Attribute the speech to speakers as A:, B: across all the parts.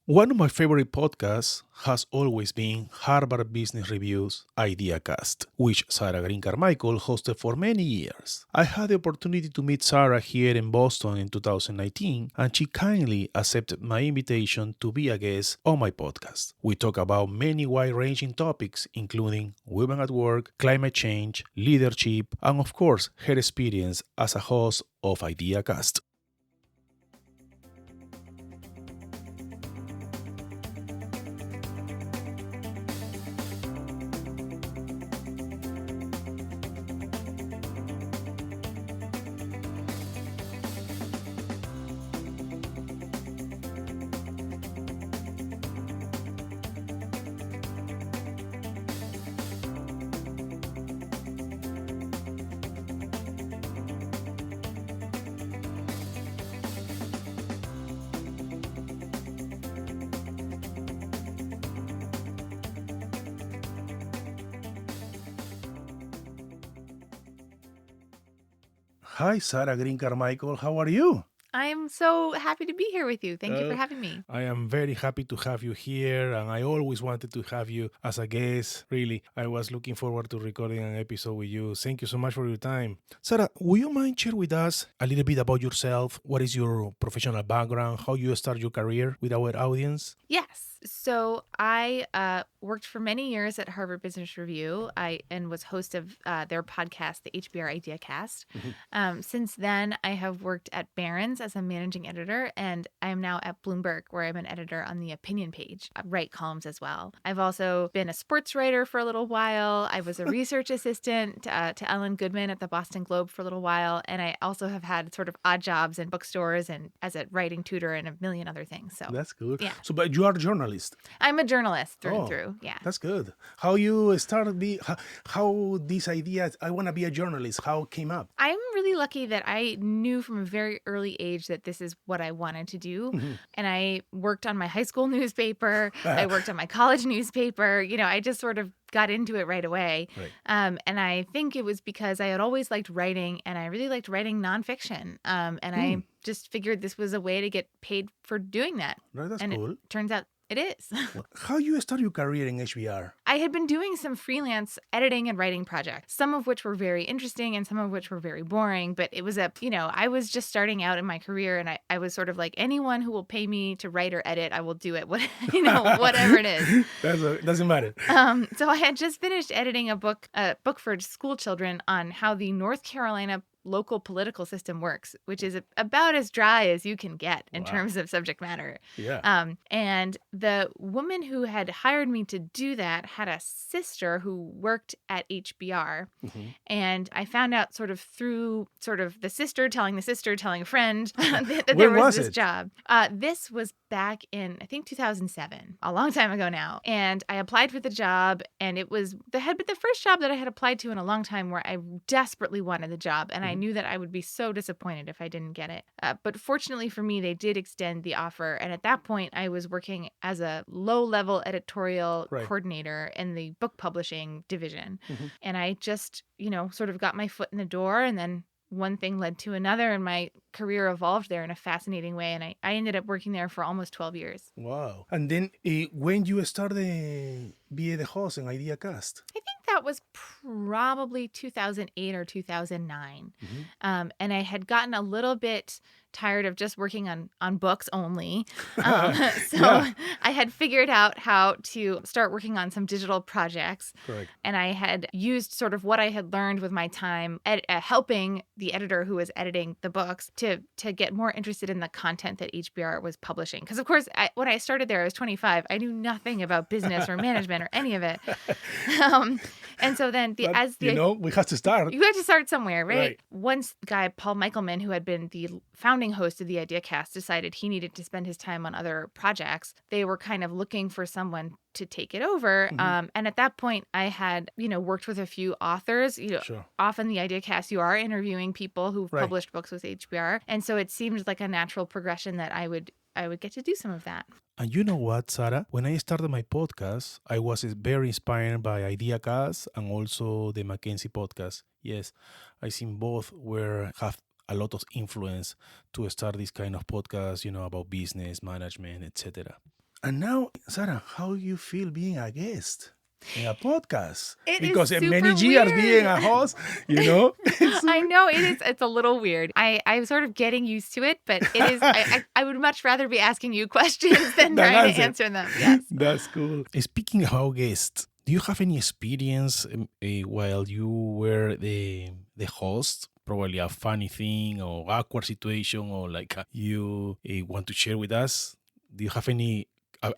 A: One of my favorite podcasts has always been Harvard Business Review's Ideacast, which Sarah Green Carmichael hosted for many years. I had the opportunity to meet Sarah here in Boston in 2019, and she kindly accepted my invitation to be a guest on my podcast. We talk about many wide-ranging topics, including women at work, climate change, leadership, and of course, her experience as a host of Ideacast. Hi, Sarah Green Carmichael. How are you?
B: I'm so happy to be here with you. Thank you for
A: Uh,
B: having me.
A: I am very happy to have you here, and I always wanted to have you as a guest. Really, I was looking forward to recording an episode with you. Thank you so much for your time. Sarah, would you mind share with us a little bit about yourself? What is your professional background? How you start your career with our audience?
B: Yes. So I worked for many years at Harvard Business Review. And was host of their podcast, the HBR Ideacast. Since then, I have worked at Barron's as a managing editor, and I am now at Bloomberg, where I'm an editor on the opinion page. I write columns as well. I've also been a sports writer for a little while. I was a research assistant to Ellen Goodman at the Boston Globe for a little while, and I also have had sort of odd jobs in bookstores and as a writing tutor and a million other things. So
A: That's good.
B: yeah.
A: So, but you are a journalist.
B: I'm a journalist through
A: Oh,
B: and through. Yeah.
A: That's good. How you started how this idea, I want to be a journalist, how it came up?
B: I'm really lucky that I knew from a very early age that this is what I wanted to do. And I worked on my high school newspaper. I worked on my college newspaper. I just sort of got into it right away.
A: Right.
B: And I think it was because I had always liked writing, and I really liked writing nonfiction. And I just figured this was a way to get paid for doing that.
A: Right, that's
B: and
A: cool.
B: It turns out it is.
A: How you start your career in HBR?
B: I had been doing some freelance editing and writing projects, some of which were very interesting and some of which were very boring. But it was I was just starting out in my career, and I was sort of like, anyone who will pay me to write or edit, I will do it. Whatever it is.
A: Doesn't matter.
B: So I had just finished editing a book for school children on how the North Carolina local political system works, which is about as dry as you can get in terms of subject matter.
A: Yeah.
B: And the woman who had hired me to do that had a sister who worked at HBR. And I found out sort of through the sister telling a friend that there was this job. This was back in, I think, 2007, a long time ago now. And I applied for the job, and it was the first job that I had applied to in a long time where I desperately wanted the job. And I knew that I would be so disappointed if I didn't get it. But fortunately for me, they did extend the offer. And at that point, I was working as a low-level editorial coordinator in the book publishing division. And I just, sort of got my foot in the door, and then one thing led to another, and my career evolved there in a fascinating way. And I ended up working there for almost 12 years.
A: Wow. And then when you started be the host in Ideacast?
B: I think that was probably 2008 or 2009. And I had gotten a little bit tired of just working on books only. I had figured out how to start working on some digital projects.
A: Correct.
B: And I had used sort of what I had learned with my time helping the editor who was editing the books to get more interested in the content that HBR was publishing. Because, of course, when I started there, I was 25. I knew nothing about business or management or any of it. And so then we have to start. You have to start somewhere, right? Once the guy, Paul Michelman, who had been the founding host of the Ideacast, decided he needed to spend his time on other projects, they were kind of looking for someone to take it over. And at that point, I had, worked with a few authors. Often the Ideacast, you are interviewing people who've published books with HBR. And so it seemed like a natural progression that I would get to do some of that.
A: And you know what, Sarah? When I started my podcast, I was very inspired by Ideacast and also the Mackenzie podcast. Yes, I think both have a lot of influence to start this kind of podcast, about business, management, etc. And now, Sarah, how you feel being a guest in a podcast?
B: It
A: Because
B: is
A: in many
B: super
A: years being
B: weird.
A: a host, you know?
B: I know it is. It's a little weird. I'm sort of getting used to it, but it is. I would much rather be asking you questions than trying to answer them. Yes.
A: That's cool. Speaking about guests, do you have any experience while you were the host? Probably a funny thing or awkward situation or like you want to share with us? Do you have any?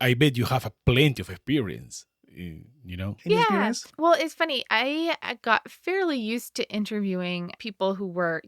A: I bet you have a plenty of experience. You know, any experience?
B: Well, it's funny. I got fairly used to interviewing people who were,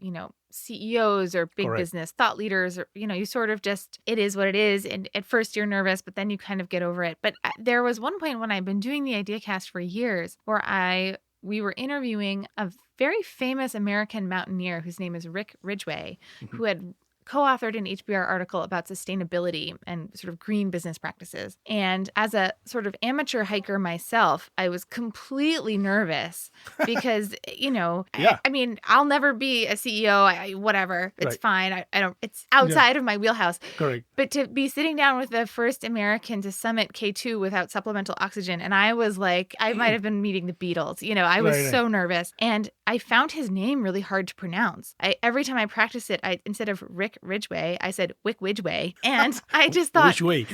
B: CEOs or big
A: Correct.
B: business thought leaders, or, you sort of just, it is what it is. And at first you're nervous, but then you kind of get over it. But there was one point when I've been doing the IdeaCast for years where we were interviewing a very famous American mountaineer whose name is Rick Ridgway, who had co-authored an HBR article about sustainability and sort of green business practices. And as a sort of amateur hiker myself, I was completely nervous because, I mean, I'll never be a CEO, whatever. It's fine. I don't, it's outside of my wheelhouse.
A: Correct.
B: But to be sitting down with the first American to summit K2 without supplemental oxygen, and I was like, I might have been meeting the Beatles. I was so nervous. And I found his name really hard to pronounce. Every time I practiced it, instead of Rick Ridgway, I said Wick Widgway. And I just thought,
A: which way?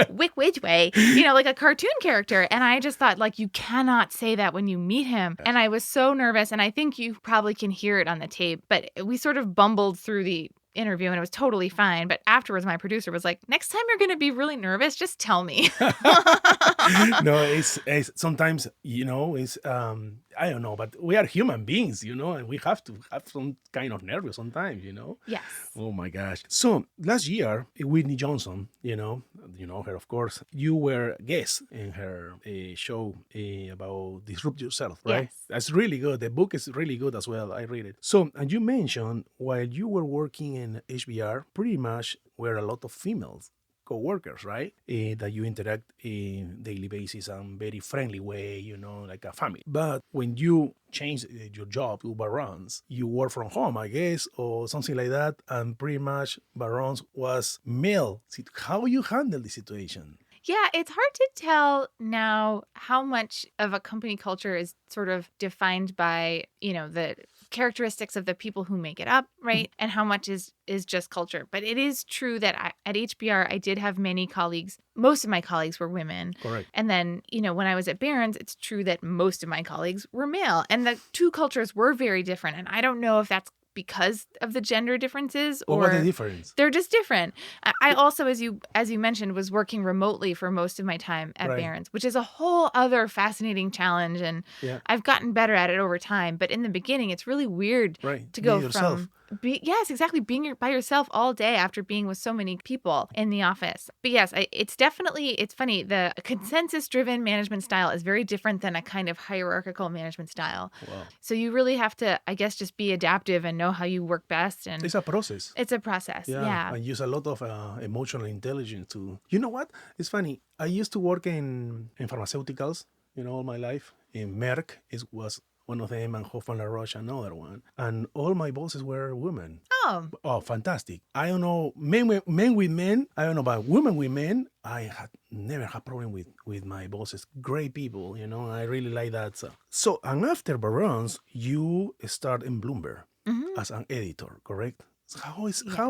B: Wick Widgway, like a cartoon character. And I just thought, like, you cannot say that when you meet him. And I was so nervous. And I think you probably can hear it on the tape. But we sort of bumbled through the interview and it was totally fine. But afterwards, my producer was like, next time you're going to be really nervous, just tell me.
A: No, it's sometimes, it's, I don't know, but we are human beings, and we have to have some kind of nervous sometimes,
B: Yes.
A: Oh my gosh. So last year, Whitney Johnson, you know her, of course, you were a guest in her show about Disrupt Yourself, right?
B: Yes.
A: That's really good. The book is really good as well. I read it. So, and you mentioned while you were working in HBR, pretty much were a lot of females co-workers, right? That you interact in daily basis and very friendly way, like a family. But when you change your job to Barron's, you work from home, I guess, or something like that, and pretty much Barron's was male. How you handle the situation?
B: Yeah, it's hard to tell now how much of a company culture is sort of defined by, the characteristics of the people who make it up, right? And how much is just culture. But it is true that at HBR, I did have many colleagues. Most of my colleagues were women.
A: Correct.
B: And then, when I was at Barron's, it's true that most of my colleagues were male. And the two cultures were very different. And I don't know if that's because of the gender differences or
A: what's the difference?
B: They're just different. I also, as you mentioned, was working remotely for most of my time at Barron's, which is a whole other fascinating challenge. And I've gotten better at it over time. But in the beginning, it's really weird to go from yes, exactly. Being by yourself all day after being with so many people in the office. But yes, it's funny. The consensus-driven management style is very different than a kind of hierarchical management style.
A: Wow.
B: So you really have to, I guess, just be adaptive and know how you work best. And
A: it's a process.
B: It's a process. Yeah.
A: And use a lot of emotional intelligence to. You know what? It's funny. I used to work in pharmaceuticals, all my life. In Merck, it was one of them, and Hoffman LaRoche, another one. And all my bosses were women. Oh, fantastic. I don't know, men with men, I don't know, but women with men, I had never had problem with my bosses. Great people, I really like that. So, and after Barron's, you start in Bloomberg as an editor, correct? So how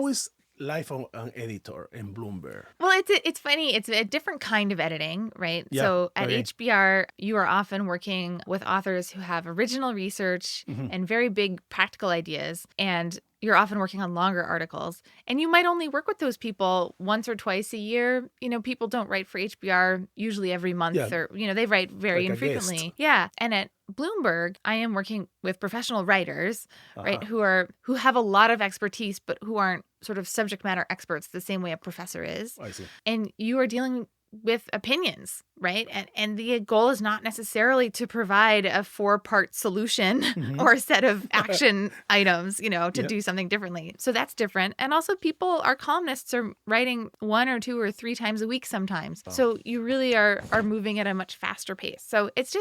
A: is life of an editor in Bloomberg?
B: Well, it's funny. It's a different kind of editing, right?
A: Yeah,
B: so at HBR, you are often working with authors who have original research and very big practical ideas. And you're often working on longer articles. And you might only work with those people once or twice a year. People don't write for HBR usually every month or, they write very
A: like
B: infrequently. Yeah. And at Bloomberg, I am working with professional writers, right, who have a lot of expertise, but who aren't sort of subject matter experts the same way a professor is.
A: I see.
B: And you are dealing with opinions, right? And the goal is not necessarily to provide a 4-part solution or a set of action items, to do something differently. So that's different. And also our columnists are writing 1 or 2 or 3 times a week sometimes. So you really are moving at a much faster pace. So it's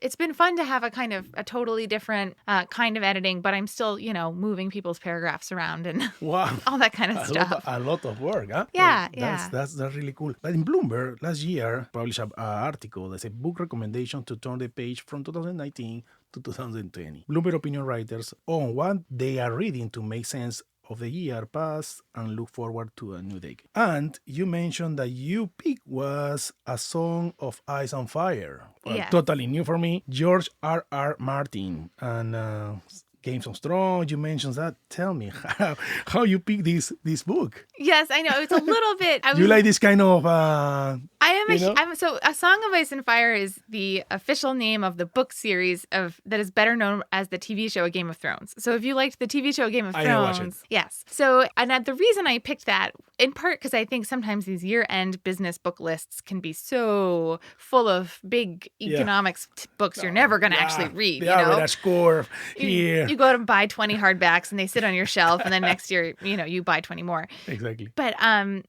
B: it's been fun to have a totally different kind of editing, but I'm still, moving people's paragraphs around and
A: Wow.
B: all that kind of stuff.
A: A lot of work, huh?
B: Yeah,
A: That's really cool. But in Bloomberg, last year, published an article that said book recommendation to turn the page from 2019 to 2020. Bloomberg Opinion writers on what they are reading to make sense of the year past and look forward to a new decade. And you mentioned that you pick was A Song of Ice and Fire.
B: Yes.
A: Totally new for me. George R. Martin and Games of Thrones. You mentioned that. Tell me how you pick this book.
B: Yes, I know. It's a little bit.
A: You like this kind of
B: So A Song of Ice and Fire is the official name of the book series that is better known as the TV show Game of Thrones. So if you liked the TV show Game of Thrones,
A: I watch it.
B: Yes. So the reason I picked that, in part because I think sometimes these year-end business book lists can be so full of big economics books you're never going to actually read.
A: The average score here.
B: You go to buy 20 hardbacks and they sit on your shelf, and then next year, you buy 20 more.
A: Exactly.
B: But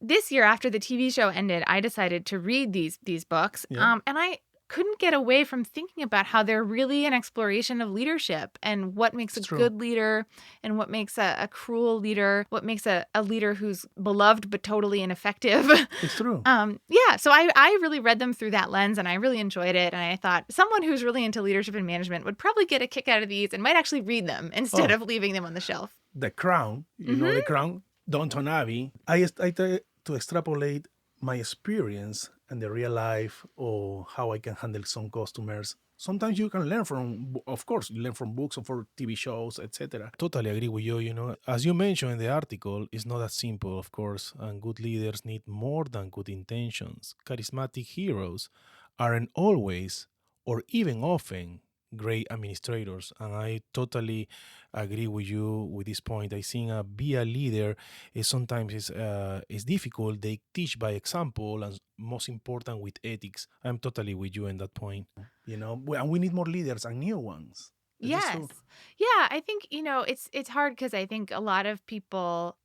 B: this year, after the TV show ended, I decided to read these books, and I couldn't get away from thinking about how they're really an exploration of leadership and what makes a good leader and what makes a cruel leader, what makes a leader who's beloved but totally ineffective.
A: It's true.
B: So I really read them through that lens, and I really enjoyed it. And I thought someone who's really into leadership and management would probably get a kick out of these and might actually read them instead of leaving them on the shelf.
A: The Crown, you know The Crown, Downton Abbey. I try to extrapolate my experience and the real life or how I can handle some customers. Sometimes you can learn from, of course, you learn from books or for TV shows, etc. Totally agree with you. As you mentioned in the article, it's not that simple, of course, and good leaders need more than good intentions. Charismatic heroes aren't always, or even often, great administrators, and I totally agree with you with this point. I think be a leader is sometimes is difficult. They teach by example, and most important with ethics. I'm totally with you in that point. And we need more leaders and new ones.
B: Yes. Yeah, I think, it's hard because I think a lot of people,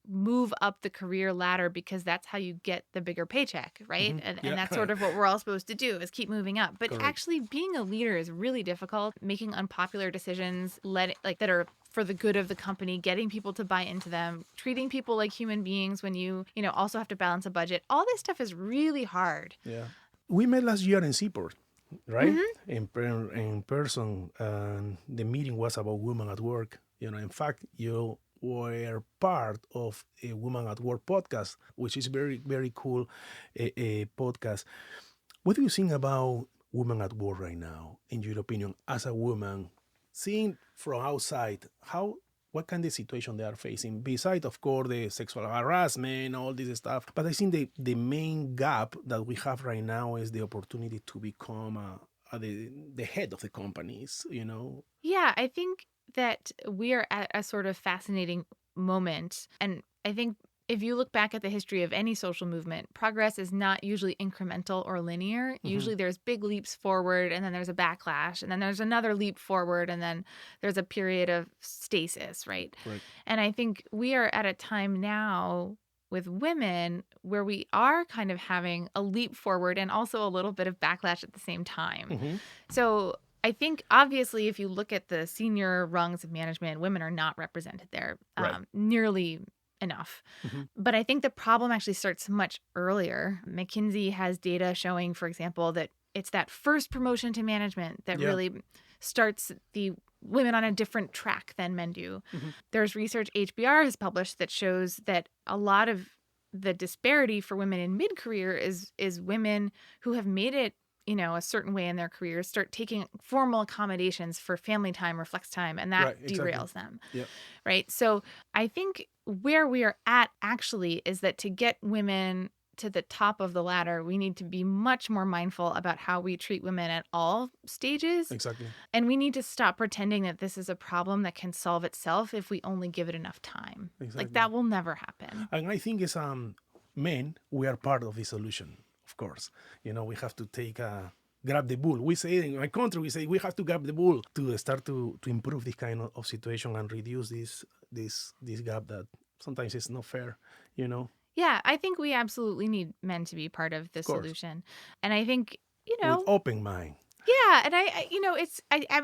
B: move up the career ladder because that's how you get the bigger paycheck, right?
A: Mm-hmm.
B: And that's sort of what we're all supposed to do is keep moving up. But
A: Correct.
B: actually being a leader is really difficult, making unpopular decisions that are for the good of the company, getting people to buy into them, treating people like human beings when you also have to balance a budget. All this stuff is really hard.
A: Yeah. We met last year in Seaport. Right?
B: Mm-hmm.
A: In person, the meeting was about women at work. In fact, you were part of a Women at Work podcast, which is very, very cool a podcast. What do you think about women at work right now, in your opinion, as a woman, seeing from outside, what kind of situation they are facing, besides, of course, the sexual harassment, all this stuff. But I think the main gap that we have right now is the opportunity to become the head of the companies,
B: Yeah, I think that we are at a sort of fascinating moment. And I think if you look back at the history of any social movement, progress is not usually incremental or linear. Mm-hmm. Usually there's big leaps forward, and then there's a backlash, and then there's another leap forward, and then there's a period of stasis, right? And I think we are at a time now with women where we are kind of having a leap forward and also a little bit of backlash at the same time. Mm-hmm. So I think, obviously, if you look at the senior rungs of management, women are not represented there nearly enough. Mm-hmm. But I think the problem actually starts much earlier. McKinsey has data showing, for example, that it's that first promotion to management that really starts the women on a different track than men do. Mm-hmm. There's research HBR has published that shows that a lot of the disparity for women in mid-career is women who have made it a certain way in their careers start taking formal accommodations for family time or flex time, and that derails them. Yep. Right? So I think where we are at actually is that to get women to the top of the ladder, we need to be much more mindful about how we treat women at all stages.
A: Exactly.
B: And we need to stop pretending that this is a problem that can solve itself if we only give it enough time. Exactly. Like, that will never happen.
A: And I think as men, we are part of the solution. Of course, we have to grab the bull. We say in my country, we have to grab the bull to start to improve this kind of situation and reduce this gap that sometimes is not fair,
B: Yeah, I think we absolutely need men to be part of the solution. And I think,
A: with open mind.
B: Yeah, and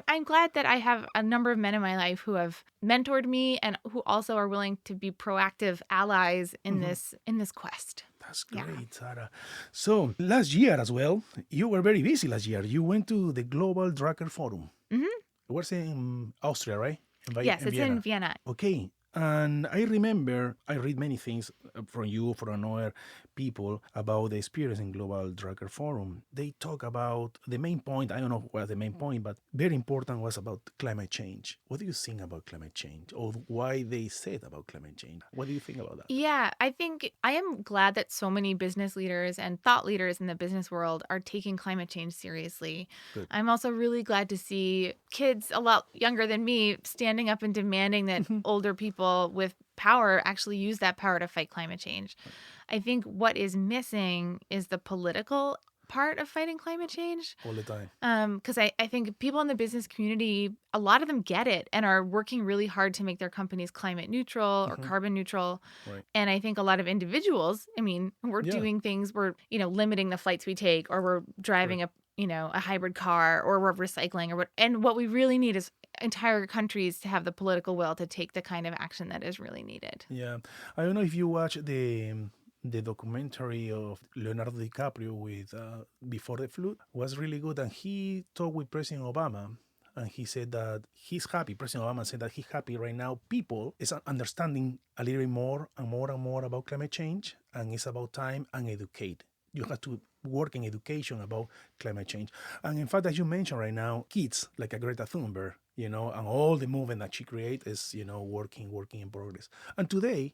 B: I'm glad that I have a number of men in my life who have mentored me and who also are willing to be proactive allies in this quest.
A: That's
B: Yeah.
A: great, Sarah. So last year as well, you were very busy last year. You went to the Global Drucker Forum.
B: hmm
A: It was in Austria, right?
B: Yes,
A: In
B: it's
A: Vienna.
B: in Vienna.
A: Okay. And I remember I read many things from you, from other people about the experience in Global Drucker Forum. They talk about the main point. I don't know what the main point, but very important was about climate change. What do you think about climate change, or why they said about climate change? What do you think about that?
B: Yeah, I think I am glad that so many business leaders and thought leaders in the business world are taking climate change seriously.
A: Good.
B: I'm also really glad to see kids a lot younger than me standing up and demanding that older people with power actually use that power to fight climate change. I think what is missing is the political part of fighting climate change.
A: All the time.
B: Because I think people in the business community, a lot of them get it and are working really hard to make their companies climate neutral or carbon neutral.
A: Right.
B: And I think a lot of individuals, I mean, we're doing things, we're, limiting the flights we take, or we're driving a hybrid car, or we're recycling, or what. And what we really need is entire countries to have the political will to take the kind of action that is really needed.
A: Yeah. I don't know if you watch the documentary of Leonardo DiCaprio with Before the Flood. Was really good, and he talked with President Obama, and he said that he's happy. President Obama said that he's happy right now. People is understanding a little bit more and more and more about climate change, and it's about time and educate. You have to work in education about climate change. And in fact, as you mentioned right now, kids like a Greta Thunberg, and all the movement that she created is, working in progress. And today,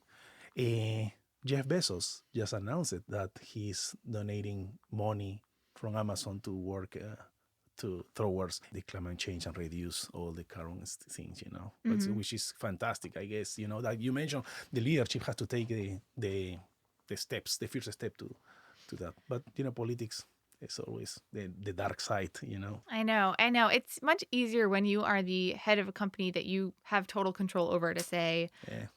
A: Jeff Bezos just announced it, that he's donating money from Amazon to work towards the climate change and reduce all the carbon things, which is fantastic, I guess. That you mentioned the leadership has to take the steps, the first step to that. But politics is always the dark side.
B: I know. It's much easier when you are the head of a company that you have total control over to say,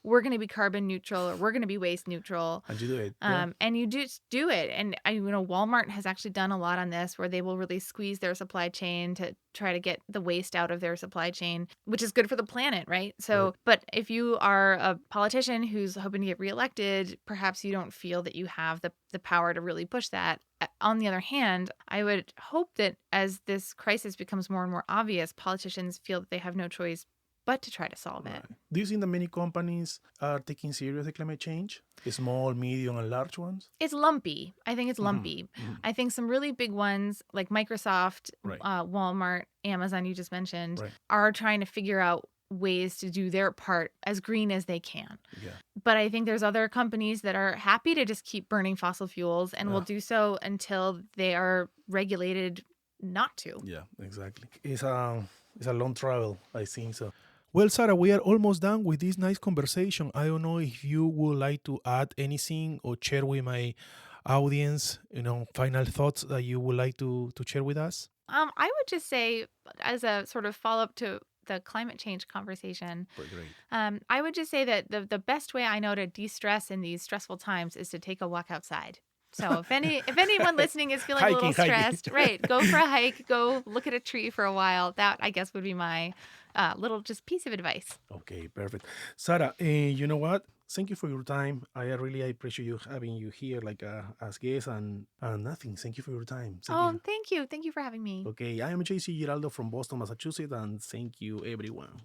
B: we're going to be carbon neutral, or we're going to be waste neutral.
A: And you do it.
B: And you just do it. And Walmart has actually done a lot on this, where they will really squeeze their supply chain to try to get the waste out of their supply chain, which is good for the planet, right? So,
A: Right.
B: But if you are a politician who's hoping to get reelected, perhaps you don't feel that you have the power to really push that. On the other hand, I would hope that as this crisis becomes more and more obvious, politicians feel that they have no choice but to try to solve it.
A: Do you think that many companies are taking seriously climate change? Small, medium, and large ones?
B: It's lumpy. I think it's lumpy. I think some really big ones like Microsoft,
A: Right.
B: Walmart, Amazon, you just mentioned,
A: Right.
B: are trying to figure out ways to do their part as green as they can.
A: Yeah.
B: But I think there's other companies that are happy to just keep burning fossil fuels and will do so until they are regulated not to.
A: Yeah, exactly. It's a long travel, I think so. Well, Sarah, we are almost done with this nice conversation. I don't know if you would like to add anything or share with my audience, final thoughts that you would like to share with us.
B: I would just say, as a sort of follow-up to the climate change conversation,
A: Great.
B: I would just say that the best way I know to de-stress in these stressful times is to take a walk outside. So if anyone listening is feeling a little stressed, right, go for a hike, go look at a tree for a while. That, I guess, would be my little just piece of advice.
A: Okay, perfect. Sarah, you know what? Thank you for your time. I really appreciate you having you here, like as guest, and nothing. Thank you for your time.
B: Thank you. Thank you for having me.
A: Okay, I am JC Giraldo from Boston, Massachusetts, and thank you, everyone.